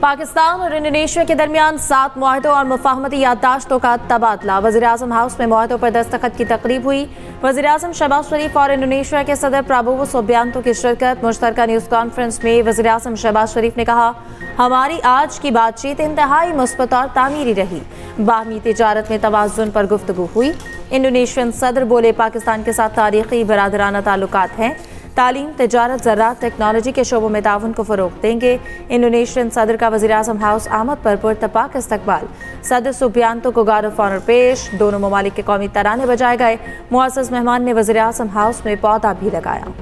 पाकिस्तान और इंडोनेशिया के दरमियान 7 मुआहदों और मुफाहमती याददाश्तों का तबादला। वज़ीर-ए-आज़म हाउस में मुआहदों पर दस्तखत की तकरीब हुई। वज़ीर-ए-आज़म शहबाज शरीफ और इंडोनेशिया के सदर प्राबोवो सुबियांतो की शिरकत। मुश्तरका न्यूज़ कॉन्फ्रेंस में वज़ीर-ए-आज़म शहबाज शरीफ ने कहा, हमारी आज की बातचीत इंतहाई मुस्बत और तामीरी रही। बाहमी तिजारत में तवाज़ुन पर गुफ्तगू हुई। इंडोनेशियन सदर बोले, पाकिस्तान के साथ तारीखी बरादराना ताल्लुकात हैं। तालीम, तिजारत, ज़राअत, टेक्नोलॉजी के शोबों में ताउन को फ़रोग़ देंगे। इंडोनेशियन सदर का वज़ीर-ए-आज़म हाउस आमद पर पुरतपाक इस्तकबाल। सदर सुबियांतो को गार्ड ऑफ ऑनर पेश। दोनों ममालिक के कौमी तराने बजाए गए। मुअज़्ज़ज़ मेहमान ने वज़ीर-ए-आज़म हाउस में पौधा भी लगाया।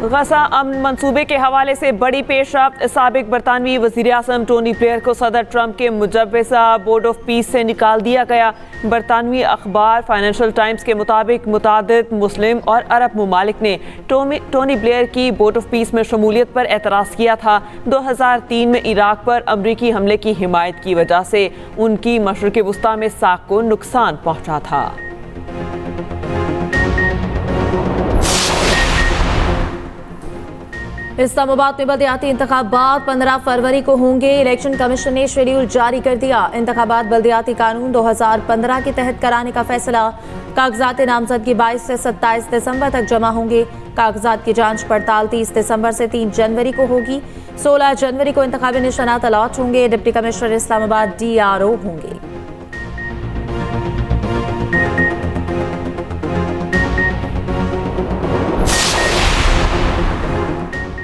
गजा अमन मंसूबे के हवाले से बड़ी पेशरफ्त। साबिक बरतानवी वज़ीर-ए-आज़म टोनी ब्लेयर को सदर ट्रंप के मुजव्वज़ा बोर्ड ऑफ पीस से निकाल दिया गया। बरतानवी अखबार फाइनेंशियल टाइम्स के मुताबिक मुतादिद मुस्लिम और अरब ममालिक ने टोनी ब्लेयर की बोर्ड ऑफ पीस में शमूलियत पर एतराज़ किया था। 2003 में इराक पर अमरीकी हमले की हिमायत की वजह से उनकी मशरिक़ वुस्ता में साख को नुकसान पहुँचा था। इस्लामाबाद में बलदियाती इंतखाबात 15 फरवरी को होंगे। इलेक्शन कमीशन ने शेड्यूल जारी कर दिया। इंतखाबात बलदियाती कानून 2015 के तहत कराने का फैसला। कागजात नामजदगी 22 से 27 दिसंबर तक जमा होंगे। कागजात की जांच पड़ताल 30 दिसंबर से 3 जनवरी को होगी। 16 जनवरी को इंतखाबी निशानात अलॉट होंगे। डिप्टी कमिश्नर इस्लामाबाद DRO होंगे।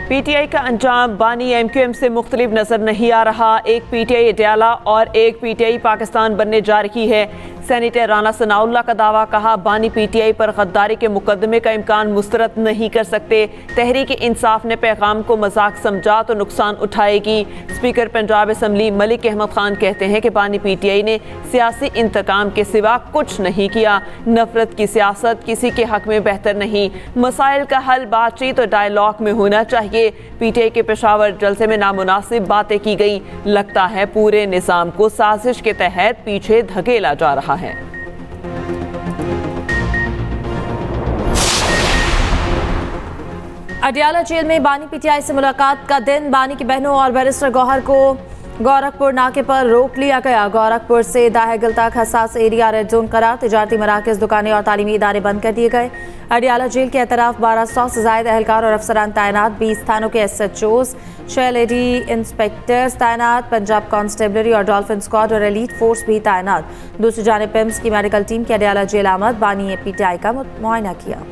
PTI का अंजाम बानी MQM से मुख्तलिफ नजर नहीं आ रहा। एक PTI अडयाला और एक PTI पाकिस्तान बनने जा रही है। सेनेटर राना सनाउल्लाह का दावा, कहा बानी PTI पर गद्दारी के मुकदमे का इम्कान मुस्तरद नहीं कर सकते। तहरीक इंसाफ ने पैगाम को मजाक समझा तो नुकसान उठाएगी। स्पीकर पंजाब असम्बली मलिक अहमद खान कहते हैं कि बानी PTI ने सियासी इंतकाम के सिवा कुछ नहीं किया। नफरत की सियासत किसी के हक में बेहतर नहीं। मसाइल का हल बातचीत और डायलॉग में होना चाहिए। PTI के पेशावर जलसे में नामुनासिब बातें की गई। लगता है पूरे निज़ाम को साजिश के तहत पीछे धकेला जा रहा है। अडयाला जेल में बानी PTI से मुलाकात का दिन। बानी की बहनों और बैरिस्टर गौहर को गोरखपुर नाके पर रोक लिया गया। गोरखपुर से दाहगल तक हसास एरिया रेड जोन करार। तिजारती मराकज़, दुकानें और तालीमी इदारे बंद कर दिए गए। अडयाला जेल के अतराफ 1200 से ज़ायद एहलकार और अफसरान तैनात। 20 थानों के SHOs, 6 लेडी इंस्पेक्टर्स तैनात। पंजाब कांस्टेबलरी और डॉल्फिन स्क्वाड और एलीट फोर्स भी तैनात। दूसरी जानिब पिम्स की मेडिकल टीम की अडयाला जेल आमद। बानी ने PTI का मुआयना किया।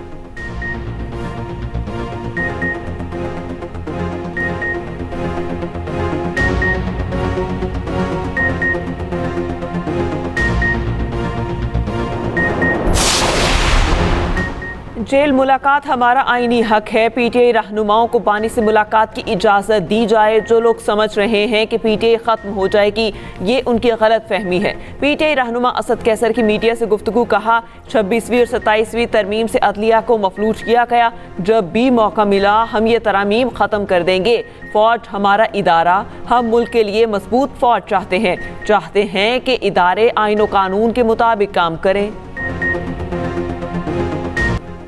जेल मुलाकात हमारा आईनी हक है। PTI रहनुमाओं को बानी से मुलाकात की इजाज़त दी जाए। जो लोग समझ रहे हैं कि PTI ख़त्म हो जाएगी, ये उनकी गलत फहमी है। PTI रहनुमा असद कैसर की मीडिया से गुफ्तगू, कहा 26वीं और 27वीं तरमीम से अदलिया को मफलूज किया गया। जब भी मौका मिला हम ये तरमीम ख़त्म कर देंगे। फ़ौज हमारा इदारा, हम मुल्क के लिए मजबूत फ़ौज चाहते हैं कि इदारे आईन और कानून के मुताबिक काम करें।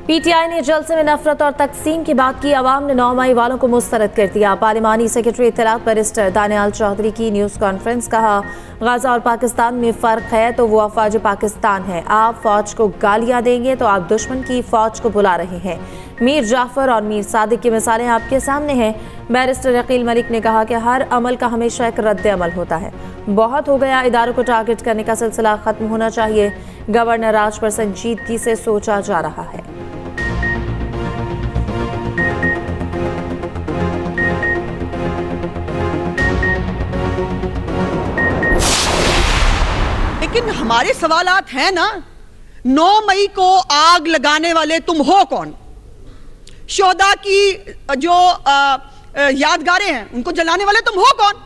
PTI ने जलसे में नफरत और तकसीम की बात की। अवाम ने 9 मई वालों को मुस्तरद कर दिया। पार्लिमानी सेक्रेटरी इत्तलात बैरिस्टर दानियाल चौधरी की न्यूज़ कॉन्फ्रेंस, कहा गजा और पाकिस्तान में फ़र्क है तो वो अफवाज पाकिस्तान है। आप फ़ौज को गालियाँ देंगे तो आप दुश्मन की फ़ौज को बुला रहे हैं। मीर जाफ़र और मीर सादिक की मिसालें आपके सामने हैं। बैरिस्टर अकील मलिक ने कहा कि हर अमल का हमेशा एक रद्द अमल होता है। बहुत हो गया, इदारों को टारगेट करने का सिलसिला ख़त्म होना चाहिए। गवर्नर राज पर संजीदगी से सोचा जा रहा है। लेकिन हमारे सवालात हैं ना, 9 मई को आग लगाने वाले तुम हो कौन? शोहदा की जो यादगारें हैं उनको जलाने वाले तुम हो कौन?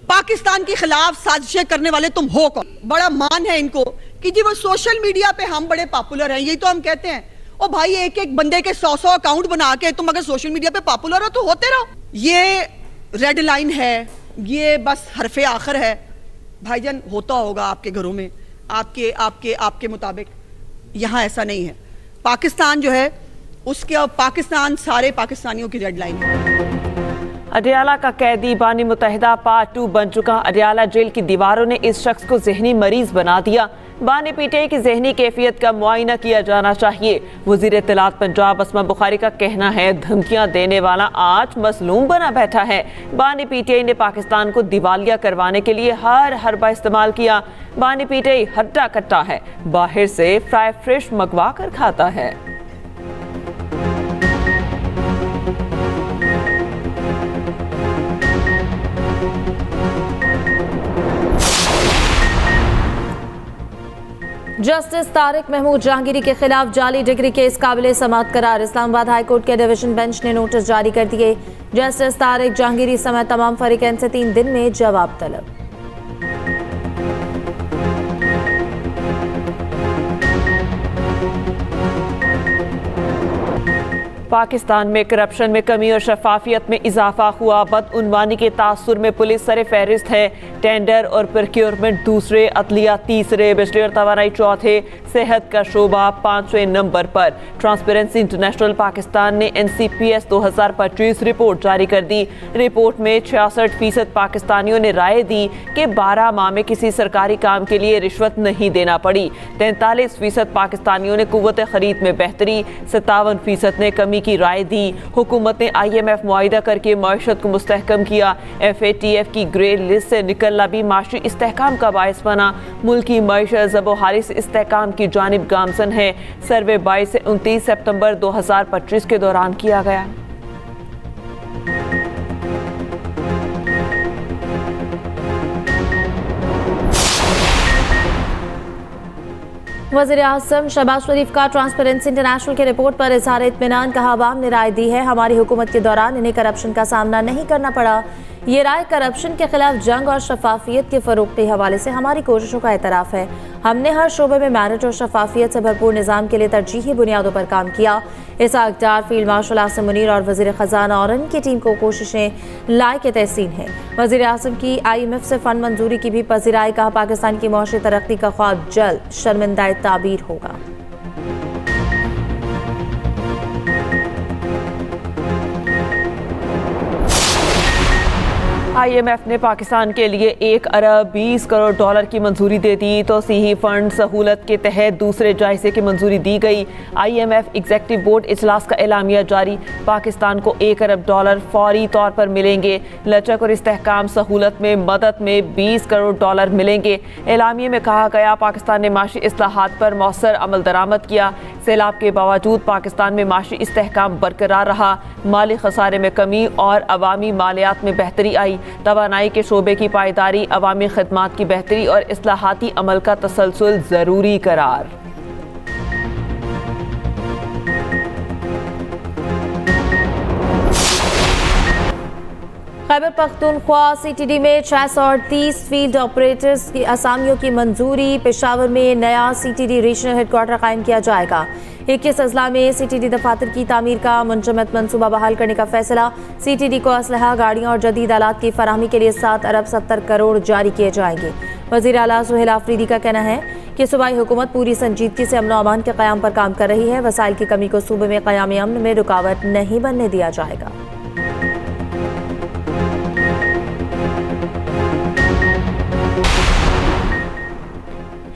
पाकिस्तान के खिलाफ साजिशें करने वाले तुम हो कौन? बड़ा मान है इनको कि जी वो सोशल मीडिया पे हम बड़े पॉपुलर हैं, यही तो हम कहते हैं। ओ भाई, एक एक बंदे के 100 अकाउंट बना के तुम अगर सोशल मीडिया पे पॉपुलर हो तो होते रहो। ये रेड लाइन है, ये बस हरफे आखिर है। भाईजान, होता होगा आपके घरों में, आपके मुताबिक। यहाँ ऐसा नहीं है। पाकिस्तान जो है उसके, पाकिस्तान सारे पाकिस्तानियों की रेड लाइन है। अडियाला का कैदी बानी मुत्तहिदा पार्ट 2 बन चुका। अडियाला जेल की दीवारों ने इस शख्स को जहनी मरीज बना दिया। बानी पीटीआई की जहनी कैफियत का मुआयना किया जाना चाहिए। वजीर इत्तलात पंजाब अस्मा बुखारी का कहना है, धमकियां देने वाला आज मसलूम बना बैठा है। बानी पीटीआई ने पाकिस्तान को दिवालिया करवाने के लिए हर हरबा इस्तेमाल किया। बानी पीटीआई हट्टा कट्टा है, बाहर से फ्राई फ्रेश मंगवा कर खाता है। जस्टिस तारिक महमूद जहांगीरी के खिलाफ जाली डिग्री केस काबिल समाअत करार। इस्लामाबाद हाई कोर्ट के डिवीजन बेंच ने नोटिस जारी कर दिए। जस्टिस तारिक जहांगीरी समेत तमाम फरीकैन से 3 दिन में जवाब तलब। पाकिस्तान में करप्शन में कमी और शफाफियत में इजाफा हुआ। बदउनवानी के तासुर में पुलिस सरे फहरिस्त है। टेंडर और प्रोक्योरमेंट दूसरे, अदलिया तीसरे, बिजली और तवानाई चौथे, सेहत का शोबा 5वें नंबर पर। ट्रांसपेरेंसी इंटरनेशनल पाकिस्तान ने NCPS 2025 रिपोर्ट जारी कर दी। रिपोर्ट में 66% पाकिस्तानियों ने राय दी कि 12 माह में किसी सरकारी काम के लिए रिश्वत नहीं देना पड़ी। 43% पाकिस्तानियों ने कुव्वत खरीद में बेहतरी, 57% ने कमी की राय दी। हुकूमत ने IMF मुआहिदा करके मईशत को मुस्तहकम किया। FATF की ग्रे लिस्ट से निकलना भी माशी इस्तेहकाम का बायस बना। मुल्की मईशत ज़बो हारिस इस्तेहकाम की जानिब गामजन है। सर्वे 22 से 29 सितंबर 2025 के दौरान किया गया। वज़ीर आज़म शहबाज शरीफ का ट्रांसपेरेंसी इंटरनेशनल की रिपोर्ट पर इज़हार इत्मीनान। कहा, अवाम ने राय दी है, हमारी हुकूमत के दौरान इन्हें करप्शन का सामना नहीं करना पड़ा। ये राय करप्शन के खिलाफ जंग और शफाफियत के फ़रोग़ के हवाले से हमारी कोशिशों का एतराफ़ है। हमने हर शोबे में मेरिट और शफाफियत से भरपूर निज़ाम के लिए तरजीही बुनियादों पर काम किया। इसहाक़ डार, फील्ड मार्शल आसिम मुनीर और वज़ीर ख़ज़ाना और इनकी टीम को कोशिशें लायक तहसीन है। वज़ीर आज़म की IMF से फ़ंड मंजूरी की भी पज़ीराई। कहा, पाकिस्तान की मौशी तरक्की का ख्वाब जल्द शर्मिंदा ताबीर होगा। IMF ने पाकिस्तान के लिए 1 अरब 20 करोड़ डॉलर की मंजूरी दे दी। तोसीही फंड सहूलत के तहत दूसरे जायजे की मंजूरी दी गई। IMF एग्जेक्टिव बोर्ड इजलास का एलामिया जारी। पाकिस्तान को 1 अरब डॉलर फौरी तौर पर मिलेंगे। लचक और इस्तेहकाम सहूलत में मदद में 20 करोड़ डॉलर मिलेंगे। एलामिया में कहा गया, पाकिस्तान ने माशी इस्लाहात पर मौसर अमल दरामद किया। सैलाब के बावजूद पाकिस्तान में माशी इस्तेहकाम बरकरार रहा। माली खसारे में कमी और अवामी मालियात में बेहतरी आई। तवानाई के शोबे की पायदारी, अवामी खदमात की बेहतरी और इस्लाहाती अमल का तसलसल जरूरी करार। खैबर पख्तूनख्वा CTD में 638 फील्ड ऑपरेटर्स की असामियों की मंजूरी। पेशावर में नया CTD रीजनल हेडक्वार्टर कायम किया जाएगा। 21 अजला में CTD दफातर की तामीर का मुंजमद मनसूबा बहाल करने का फैसला। CTD को असलहा, गाड़ियाँ और जदीद आलात की फराहमी के लिए 7 अरब 70 करोड़ जारी किए जाएंगे। वज़ीर आला सुहेल आफरीदी का कहना है कि सूबाई हुकूमत पूरी संजीदगी से अमन व अमान के क़याम पर काम कर रही है। वसाइल की कमी को सूबे में क़याम अमन में रुकावट नहीं बनने दिया जाएगा।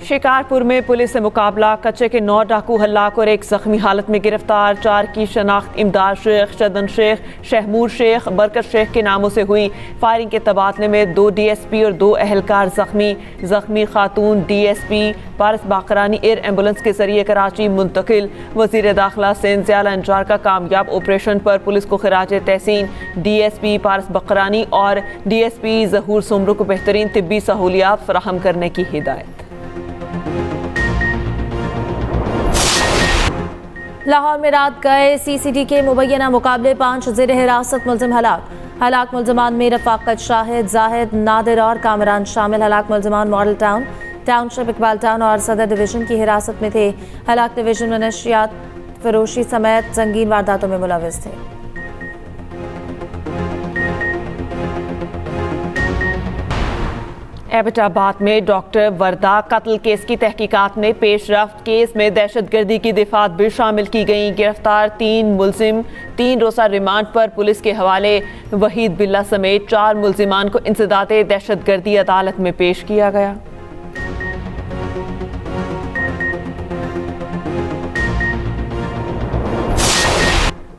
शिकारपुर में पुलिस से मुकाबला। कच्चे के 9 डाकू हल्लाक और 1 जख्मी हालत में गिरफ्तार। 4 की शनाख्त इमदाद शेख, शदन शेख, शहमूर शेख, बरकत शेख के नामों से हुई। फायरिंग के तबादले में 2 DSP और 2 एहलकार जख्मी। जख्मी खातून DSP पारस बाकरानी एयर एम्बुलेंस के जरिए कराची मुंतकिल। वज़ीर दाखिला सिंध ज़ियाल अंजार का कामयाब ऑपरेशन पर पुलिस को खिराज तहसीन। DSP पारस बाकरानी और DSP ज़हूर सुमरू को बेहतरीन तिब्बी सहूलियात फराहम करने की हिदायत। लाहौर में रात गए CCD के मुबैना मुकाबले 5 ज़ेर हिरासत मुलजिम हलाक मुलजमान में रफाकत शाहिद, जाहिद, नादिर और कामरान शामिल। हलाक मुलजमान model town, township, Iqbal town और सदर डिवीजन की हिरासत में थे। हलाक डिवीजन में नशियात फरोशी समेत संगीन वारदातों में मुलविस थे। एबटाबाद में डॉक्टर वर्दा कत्ल केस की तहकीकात में पेशरफ्त। केस में दहशतगर्दी की दिफात भी शामिल की गई। गिरफ्तार 3 मुलजिम 3 रोज़ा रिमांड पर पुलिस के हवाले। वहीद बिल्ला समेत 4 मुलजिमान को इंसदाते दहशतगर्दी अदालत में पेश किया गया।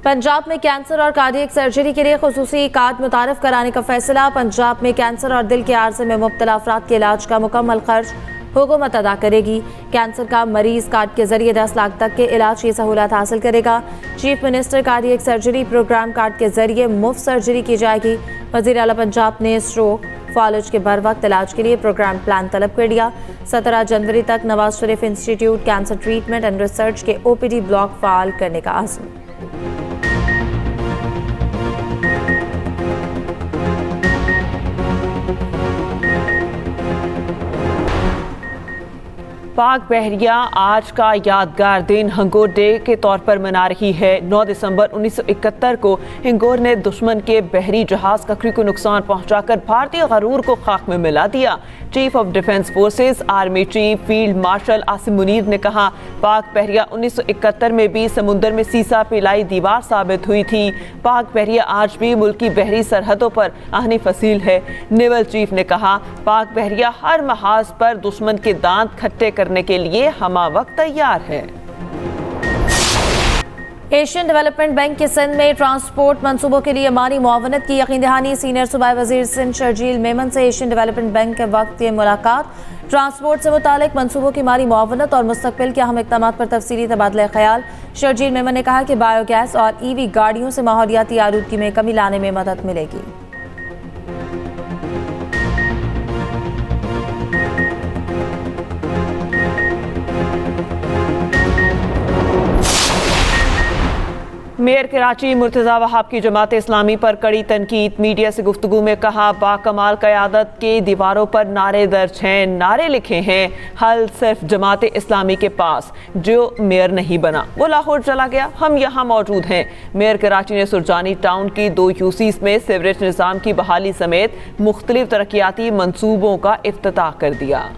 पंजाब में कैंसर और कार्डियक सर्जरी के लिए खुसूसी कार्ड मुतारफ कराने का फैसला। पंजाब में कैंसर और दिल के आर्जे में मुब्तला अफराद के इलाज का मुकम्मल खर्च हुकूमत अदा करेगी। कैंसर का मरीज कार्ड के जरिए 10 लाख तक के इलाज की सहूलत हासिल करेगा। Chief minister cardiac surgery programme card के जरिए मुफ्त सर्जरी की जाएगी। वज़ीर आला पंजाब ने स्ट्रोक फॉलोज के बर वक्त इलाज के लिए प्रोग्राम प्लान तलब कर दिया। 17 जनवरी तक Nawaz Sharif institute cancer treatment and research के OPD ब्लॉक फाल करने का आज़म। पाक बहरिया आज का यादगार दिन हिंगोर डे के तौर पर मना रही है। 9 दिसंबर 1971 को हिंगोर ने दुश्मन के बहरी जहाज ककरी को नुकसान पहुंचाकर भारतीय गरूर को खाक में मिला दिया। Chief of defence forces army chief field marshal Asim Munir ने कहा, पाक बहरिया 1971 में भी समुद्र में सीसा पिलाई दीवार साबित हुई थी। पाक बहरिया आज भी मुल्क की बहरी सरहदों पर आहनी फसील है। नेवल चीफ ने कहा, पाक बहरिया हर महाज पर दुश्मन के दांत खट्टे करने के लिए हमा वक्त तैयार है। एशियन डेवलपमेंट बैंक के सिंध में ट्रांसपोर्ट मंसूबों के लिए माली मुआवनत की यकीन दहानी। सीनियर सूबाई वजीर सिंध शर्जील मेमन से एशियन डेवलपमेंट बैंक के वक्त ये मुलाकात। ट्रांसपोर्ट से मुतालिक मंसूबों की माली मुआवनत और मुस्तकबिल के अहम इक़दामात पर तफसीली तबादला ख्याल। शर्जील मेमन ने कहा कि बायोगैस और EV गाड़ियों से माहौलियाती आलूदगी में कमी लाने में मदद मिलेगी। मेयर कराची मुर्तज़ा वहाब की जमात इस्लामी पर कड़ी तनकीद। मीडिया से गुफ्तगू में कहा, बाकमाल क़यादत के दीवारों पर नारे दर्ज हैं, नारे लिखे हैं, हल सिर्फ जमात इस्लामी के पास। जो मेयर नहीं बना वो लाहौर चला गया, हम यहाँ मौजूद हैं। मेयर कराची ने सुरजानी टाउन की 2 यूसीस में सीवरेज निज़ाम की बहाली समेत मुख्तलिफ तरक्याती मनसूबों का इफ्तिताह कर दिया।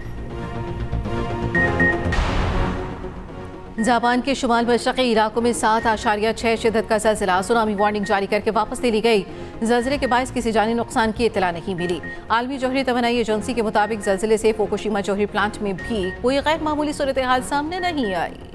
जापान के शुमाल मशरक़ी इलाकों में 7.6 शिद्दत का ज़लज़ला। सुनामी वार्निंग जारी करके वापस ले ली गई। ज़लज़ले के बायस किसी जानी नुकसान की इत्तला नहीं मिली। आलमी जोहरी तवानाई एजेंसी के मुताबिक ज़लज़ले से फुकुशिमा जोहरी प्लांट में भी कोई गैर मामूली सूरत हाल सामने नहीं आई।